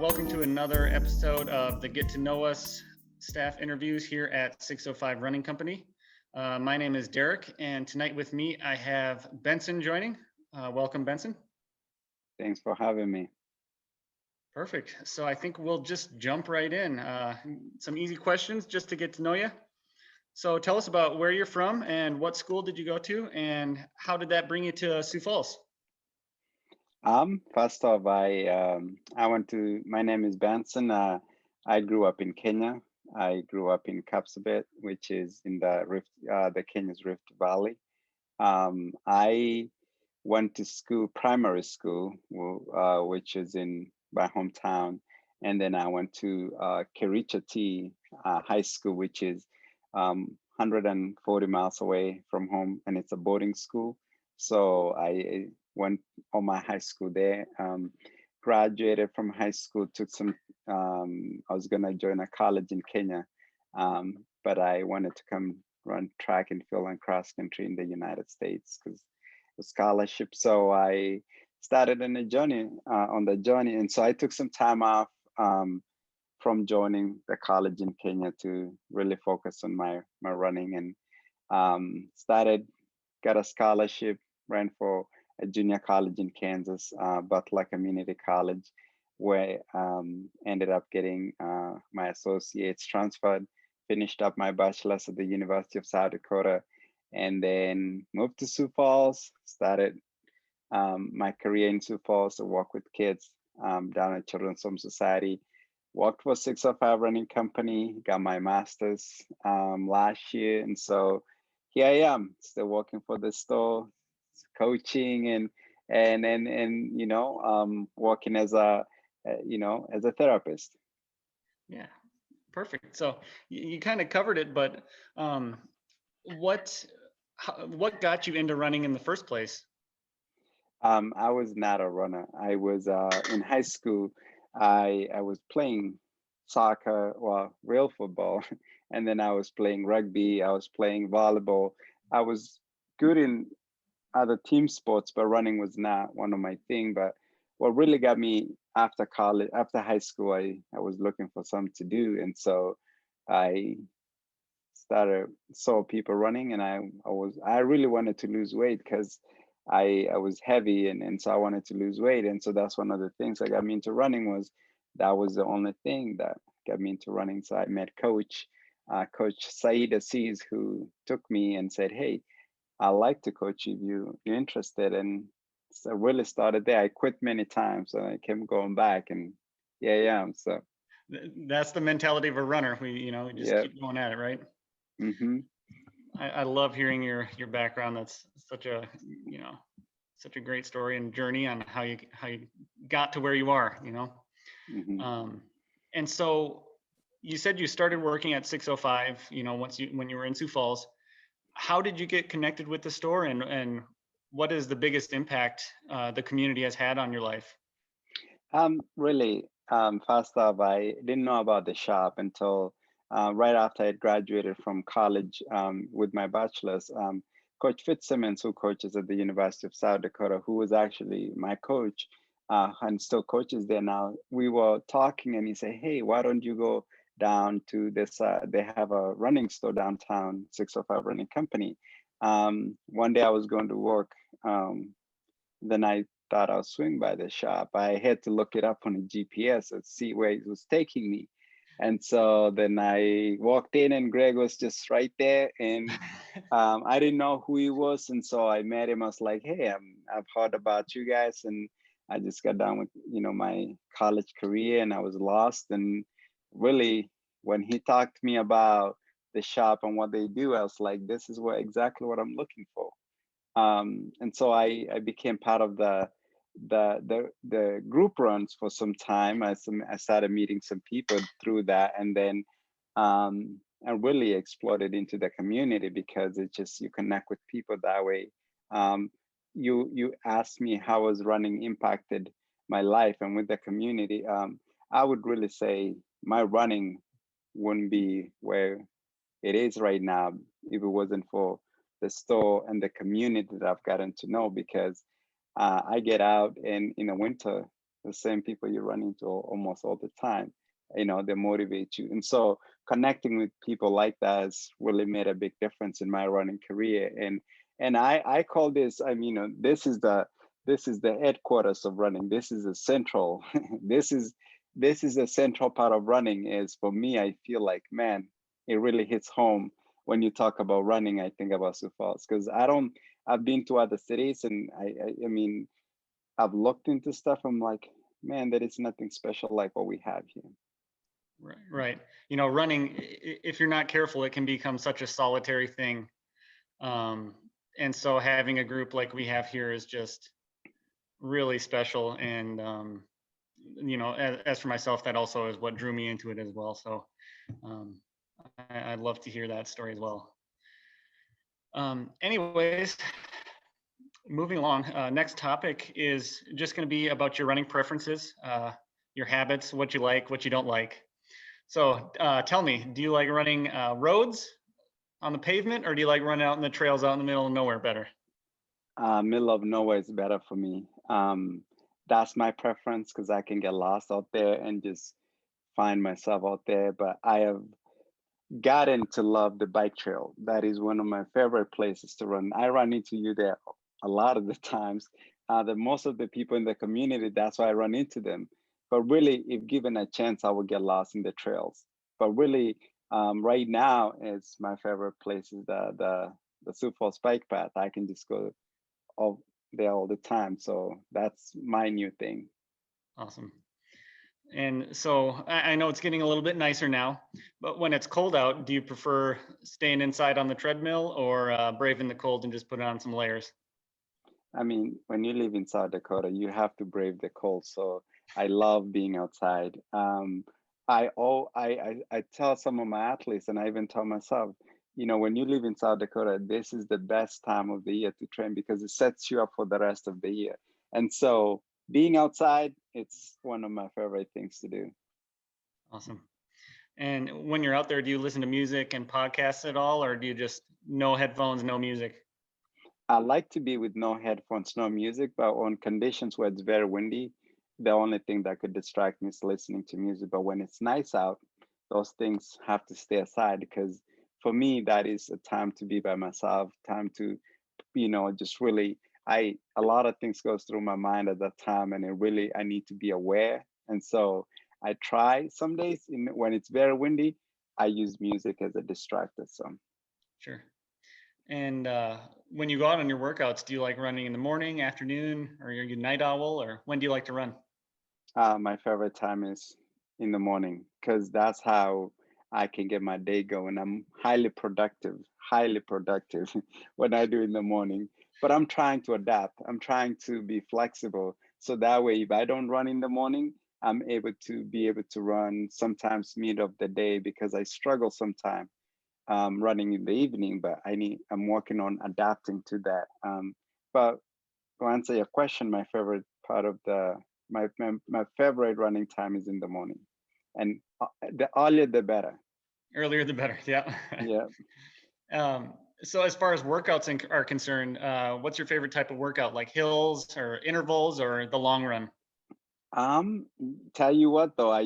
Welcome to another episode of the Get to Know Us staff interviews here at 605 Running Company. My name is Derrick, and tonight with me I have Benson joining. Welcome, Benson. Thanks for having me. Perfect. So I think we'll just jump right in. Some easy questions just to get to know you. So tell us about where you're from and what school did you go to, and how did that bring you to Sioux Falls? First off, I went to. My name is Benson. I grew up in Kenya. I grew up in Kapsabet, which is in the Kenya's Rift Valley. I went to school, primary school, which is in my hometown, and then I went to Kerichati High School, which is 140 miles away from home, and it's a boarding school. So I went on my high school there. Graduated from high school, took some. I was gonna join a college in Kenya, but I wanted to come run track and field and cross country in the United States because a scholarship. So I started on the journey, and so I took some time off from joining the college in Kenya to really focus on my running, and got a scholarship, ran for a junior college in Kansas, Butler Community College, where ended up getting my associates, transferred, finished up my bachelor's at the University of South Dakota, and then moved to Sioux Falls, started my career in Sioux Falls to work with kids down at Children's Home Society. Worked for 605 Running Company, got my master's last year, and so here I am, still working for the store, coaching and working as as a therapist. Yeah, perfect. So you kind of covered it, but what got you into running in the first place? I was not a runner. I was in high school. I was playing soccer, well, real football, and then I was playing rugby. I was playing volleyball. I was good in other team sports, but running was not one of my thing. But what really got me after college, after high school, I was looking for something to do, and so I saw people running, and I really wanted to lose weight because I was heavy, and so I wanted to lose weight, and so that's one of the things that got me into running. That was the only thing that got me into running. So I met Coach Saeed Aziz, who took me and said, "Hey, I like to coach if you're interested." And so I really started there. I quit many times and I kept going back, and yeah. So That's the mentality of a runner. We just yeah. keep going at it, right? Mm-hmm. I love hearing your background. That's such a such a great story and journey on how you got to where you are. Mm-hmm. And so you said you started working at 605. When you were in Sioux Falls. How did you get connected with the store, and what is the biggest impact the community has had on your life? Really, first off, I didn't know about the shop until right after I graduated from college with my bachelor's. Coach Fitzsimmons, who coaches at the University of South Dakota, who was actually my coach and still coaches there now, we were talking, and he said, "Hey, why don't you go down to this? They have a running store downtown, 605 Running Company." One day I was going to work. Then I thought I'll swing by the shop. I had to look it up on the GPS and see where it was taking me. And so then I walked in, and Greg was just right there. And I didn't know who he was. And so I met him. I was like, "Hey, I've heard about you guys." And I just got done with, my college career, and I was lost. And really, when he talked to me about the shop and what they do, I was like, this is exactly what I'm looking for. And so I became part of the group runs for some time. I started meeting some people through that, and then I really exploded into the community because it just you connect with people that way. Um, you asked me how was running impacted my life and with the community. I would really say my running wouldn't be where it is right now if it wasn't for the store and the community that I've gotten to know, because I get out and in the winter the same people you run into almost all the time. They motivate you. And so connecting with people like that has really made a big difference in my running career. And I call this, this is the headquarters of running. This is a central, this is a central part of running. Is for me, I feel like, man, it really hits home when you talk about running. I think about Sioux Falls because I've been to other cities, and I mean, I've looked into stuff. I'm like, man, there is nothing special like what we have here. Right, right. Running, if you're not careful, it can become such a solitary thing. And so having a group like we have here is just really special. And, as for myself, that also is what drew me into it as well. So um, I'd love to hear that story as well. Anyways, moving along, next topic is just going to be about your running preferences, your habits, what you like, what you don't like. So tell me, do you like running roads on the pavement, or do you like running out in the trails out in the middle of nowhere better? Middle of nowhere is better for me. That's my preference because I can get lost out there and just find myself out there. But I have gotten to love the bike trail. That is one of my favorite places to run. I run into you there a lot of the times. The most of the people in the community, that's why I run into them. But really, if given a chance, I would get lost in the trails. But really, right now, it's my favorite place is the Sioux Falls Bike Path. I can just go all there all the time. So that's my new thing. Awesome. And so I know it's getting a little bit nicer now, but when it's cold out, do you prefer staying inside on the treadmill or braving the cold and just put on some layers? I mean, when you live in South Dakota, you have to brave the cold. So I love being outside. I tell some of my athletes, and I even tell myself, when you live in South Dakota, this is the best time of the year to train because it sets you up for the rest of the year. And so being outside, it's one of my favorite things to do. Awesome. And when you're out there, do you listen to music and podcasts at all, or do you just no headphones, no music? I like to be with no headphones, no music, but on conditions where it's very windy, the only thing that could distract me is listening to music. But when it's nice out, those things have to stay aside because for me, that is a time to be by myself, time to, just really, a lot of things goes through my mind at that time, and I need to be aware. And so I try some days when it's very windy, I use music as a distractor. So. Sure. And when you go out on your workouts, do you like running in the morning, afternoon, or are you a night owl, or when do you like to run? My favorite time is in the morning because that's how I can get my day going. I'm highly productive when I do in the morning. But I'm trying to adapt. I'm trying to be flexible. So that way, if I don't run in the morning, I'm able to run sometimes mid of the day because I struggle sometimes running in the evening, but I'm working on adapting to that. But to answer your question, my favorite part of my favorite running time is in the morning, and the earlier the better. Earlier the better. Yeah. Yeah. So as far as workouts are concerned, what's your favorite type of workout? Like hills or intervals or the long run? Um, Tell you what though, I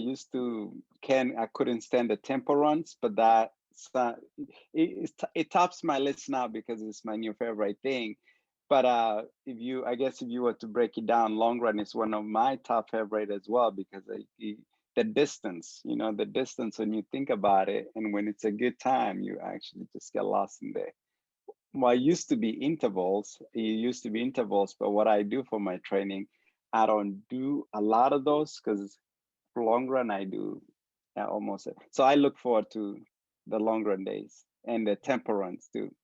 couldn't stand the tempo runs, but it tops my list now because it's my new favorite thing. But I guess if you were to break it down, long run is one of my top favorite as well because the distance, the distance when you think about it, and when it's a good time, you actually just get lost in there. Well, it used to be intervals, but what I do for my training, I don't do a lot of those because long run I do almost. So I look forward to the long run days and the tempo runs too.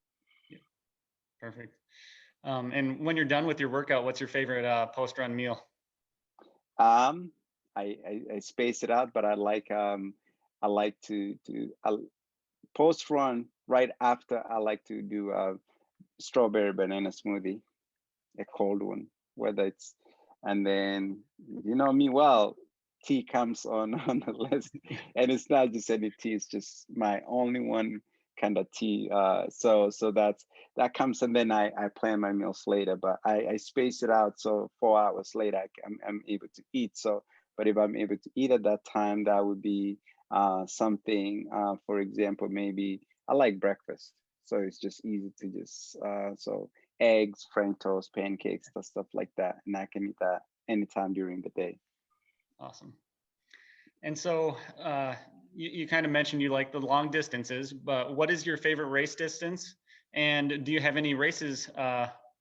Yeah, perfect. And when you're done with your workout, what's your favorite post-run meal? Um, I space it out, but I like post run right after. I like to do a strawberry banana smoothie, a cold one, whether it's, and then you know me well, tea comes on on the list, and it's not just any tea; it's just my only one kind of tea. So that comes, and then I plan my meals later. But I space it out, so 4 hours later I'm able to eat. So, but if I'm able to eat at that time, that would be something. For example, maybe I like breakfast, so it's just easy to just so eggs, French toast, pancakes, stuff like that, and I can eat that anytime during the day. Awesome. And so you kind of mentioned you like the long distances, but what is your favorite race distance? And do you have any races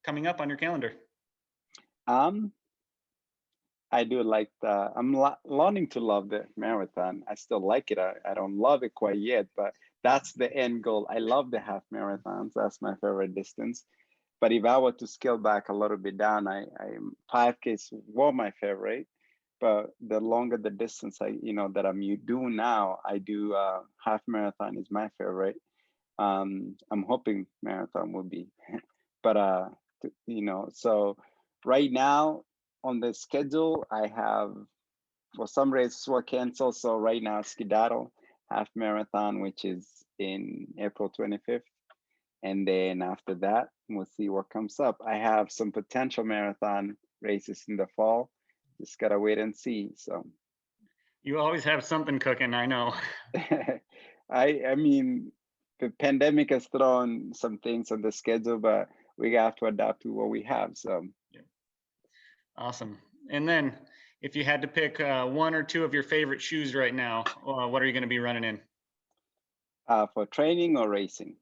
coming up on your calendar? Um, I do like the. I'm learning to love the marathon. I still like it. I don't love it quite yet, but that's the end goal. I love the half marathons. That's my favorite distance. But if I were to scale back a little bit down, I 5Ks were my favorite. But the longer the distance that I'm doing now, I do half marathon is my favorite. I'm hoping marathon will be, but so right now on the schedule, I have for some races were canceled. So right now, Skedaddle half marathon, which is in April 25th. And then after that, we'll see what comes up. I have some potential marathon races in the fall. Just gotta wait and see. So You always have something cooking, I know. I mean, the pandemic has thrown some things on the schedule, but we have to adapt to what we have. So Yeah. Awesome. And then if you had to pick one or two of your favorite shoes right now, what are you going to be running in? for training or racing,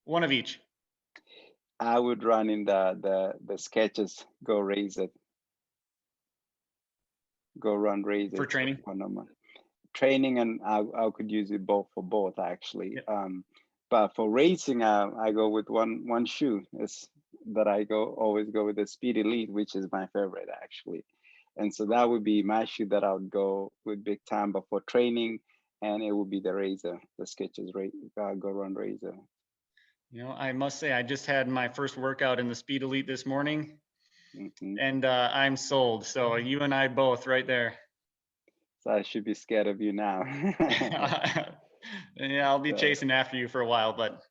One of each. I would run in the Skechers Go Raise It, Go Run Raise For It. training? One of my training, and I could use it both for both actually. Yeah. But for racing, I go with one shoe. Is that I always go with the Speed Elite, which is my favorite actually. And so that would be my shoe that I would go with big time. But for training, and it would be the Razor, the Skechers Go Run Razor. I must say, I just had my first workout in the Speed Elite this morning, and I'm sold. So you and I both right there. So I should be scared of you now. Yeah, I'll be chasing after you for a while, but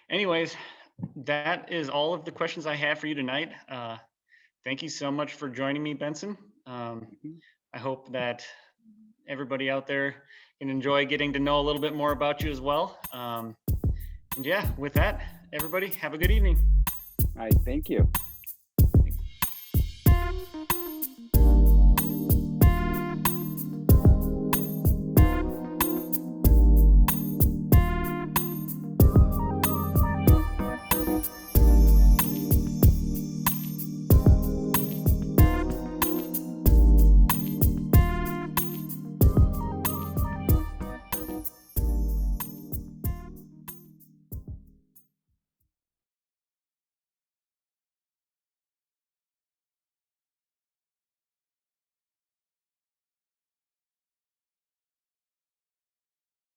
anyways, that is all of the questions I have for you tonight. Thank you so much for joining me, Benson. I hope that everybody out there can enjoy getting to know a little bit more about you as well. And yeah, with that, everybody, have a good evening. All right, thank you.